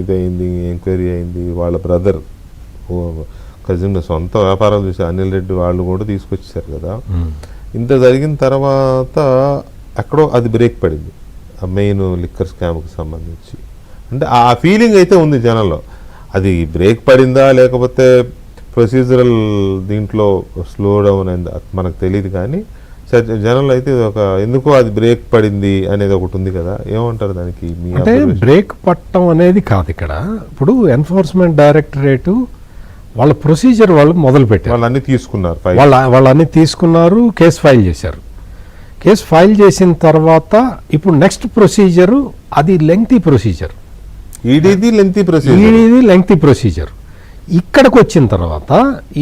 ఇదైంది, ఎంక్వైరీ అయింది. వాళ్ళ బ్రదర్ కజిన్ సొంత వ్యాపారాలు చూసి అనిల్ రెడ్డి వాళ్ళు కూడా తీసుకొచ్చేసారు కదా. ఇంత జరిగిన తర్వాత ఎక్కడో అది బ్రేక్ పడింది, ఆ మెయిన్ లిక్కర్ స్కామ్కి సంబంధించి. అంటే ఆ ఫీలింగ్ అయితే ఉంది జనంలో. అది బ్రేక్ పడిందా లేకపోతే ప్రొసీజరల్ దీంట్లో స్లో డౌన్ అయిందా మనకు తెలియదు, కానీ జనంలో అయితే ఒక ఎందుకో అది బ్రేక్ పడింది అనేది ఒకటి ఉంది కదా. ఏమంటారు దానికి? అంటే బ్రేక్ పట్టడం అనేది కాదు ఇక్కడ. ఇప్పుడు ఎన్ఫోర్స్మెంట్ డైరెక్టరేటు వాళ్ళ ప్రొసీజర్ వాళ్ళు మొదలుపెట్టారు, వాళ్ళన్నీ తీసుకున్నారు, కేసు ఫైల్ చేశారు. కేసు ఫైల్ చేసిన తర్వాత ఇప్పుడు నెక్స్ట్ ప్రొసీజరు అది లెంగ్తీ ప్రొసీజర్, ఈడీది లెంగ్తీ ప్రొసీజర్. ఇక్కడికి వచ్చిన తర్వాత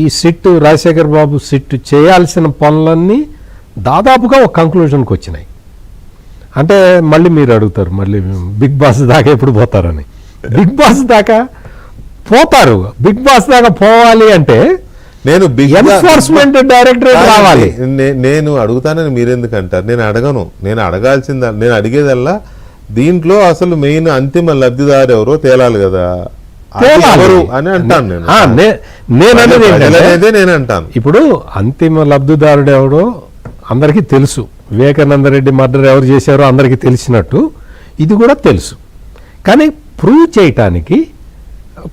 ఈ సిట్ రాజశేఖర్ బాబు సిట్ చేయాల్సిన పనులన్నీ దాదాపుగా ఒక కంక్లూజన్కి వచ్చినాయి. అంటే మళ్ళీ మీరు అడుగుతారు మళ్ళీ బిగ్ బాస్ దాకా ఎప్పుడు పోతారని. బిగ్ బాస్ దాకా పోతారు. బిగ్ బాస్ దాకా పోవాలి అంటే నేను ఎన్ఫోర్స్మెంట్ డైరెక్టరేట్ రావాలి. నేను అడుగుతానని మీరెందుకు అంటారు? నేను అడగను. నేను అడగాల్సిందా, నేను అడిగేదల్లా దీంట్లో అసలు మెయిన్ అంతిమ లబ్ధిదారు ఎవరో తేలాలి కదా అని అంటాను నేను అంటాను. ఇప్పుడు అంతిమ లబ్ధిదారుడు ఎవడో అందరికీ తెలుసు. వివేకానంద రెడ్డి మర్డర్ ఎవరు చేశారో అందరికీ తెలిసినట్టు ఇది కూడా తెలుసు. కానీ ప్రూవ్ చేయటానికి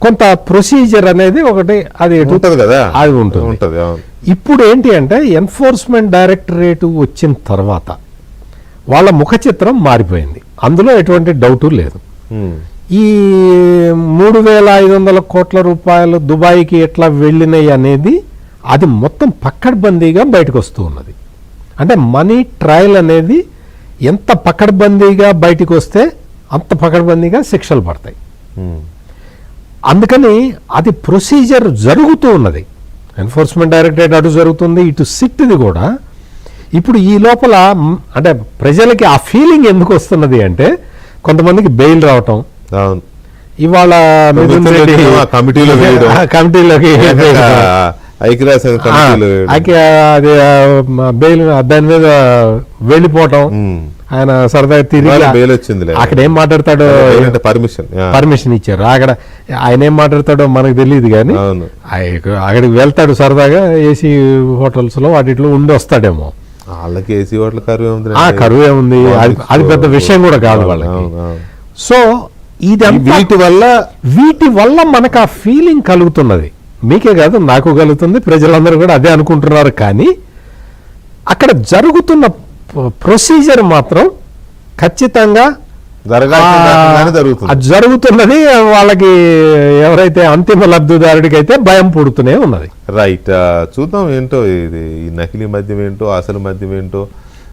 కొంత ప్రొసీజర్ అనేది ఒకటి అది ఉంటుంది కదా, అది ఉంటుంది. ఇప్పుడు ఏంటి అంటే ఎన్ఫోర్స్మెంట్ డైరెక్టరేట్ వచ్చిన తర్వాత వాళ్ళ ముఖ చిత్రం మారిపోయింది, అందులో ఎటువంటి డౌటు లేదు. ఈ 3,500 కోట్ల రూపాయలు దుబాయ్కి ఎట్లా వెళ్ళినాయి అనేది అది మొత్తం పక్కడ్బందీగా బయటకు వస్తూ ఉన్నది. అంటే మనీ ట్రయల్ అనేది ఎంత పకడ్బందీగా బయటకు వస్తే అంత పకడ్బందీగా శిక్షలు పడతాయి. అందుకని అది ప్రొసీజర్ జరుగుతూ ఉన్నది. ఎన్ఫోర్స్మెంట్ డైరెక్టరేట్ అటు జరుగుతుంది, ఇటు సిట్ది కూడా. ఇప్పుడు ఈ లోపల అంటే ప్రజలకి ఆ ఫీలింగ్ ఎందుకు వస్తున్నది అంటే కొంతమందికి బెయిల్ రావటం, ఇవాళ కమిటీలోకి బెయిల్ దాని మీద వెళ్ళిపోవటం, ఆయన సరదాగా తిరిగి అక్కడ ఏం మాట్లాడతాడో పర్మిషన్ ఇచ్చారు. అక్కడ ఆయన ఏం మాట్లాడతాడో మనకు తెలియదు, కానీ అక్కడికి వెళ్తాడు సరదాగా ఏసీ హోటల్స్ లో వాటిలో ఉండి వస్తాడేమో. వాళ్ళకి ఏసీ హోటల్ కరువు ఏముంది, అది పెద్ద విషయం కూడా కాదు వాళ్ళకి. సో ఇది వీటి వల్ల మనకు ఆ ఫీలింగ్ కలుగుతున్నది. మీకే కాదు నాకు కలుగుతుంది, ప్రజలందరూ కూడా అదే అనుకుంటున్నారు. కానీ అక్కడ జరుగుతున్న ప్రొసీజర్ మాత్రం ఖచ్చితంగా జరుగుతున్నది. వాళ్ళకి ఎవరైతే అంతిమ లబ్ధిదారుడికి అయితే భయం పుడుతూనే ఉన్నది. రైట్, చూద్దాం ఏంటో ఇది, ఈ నకిలీ మద్యం ఏంటో అసలు మద్యం ఏంటో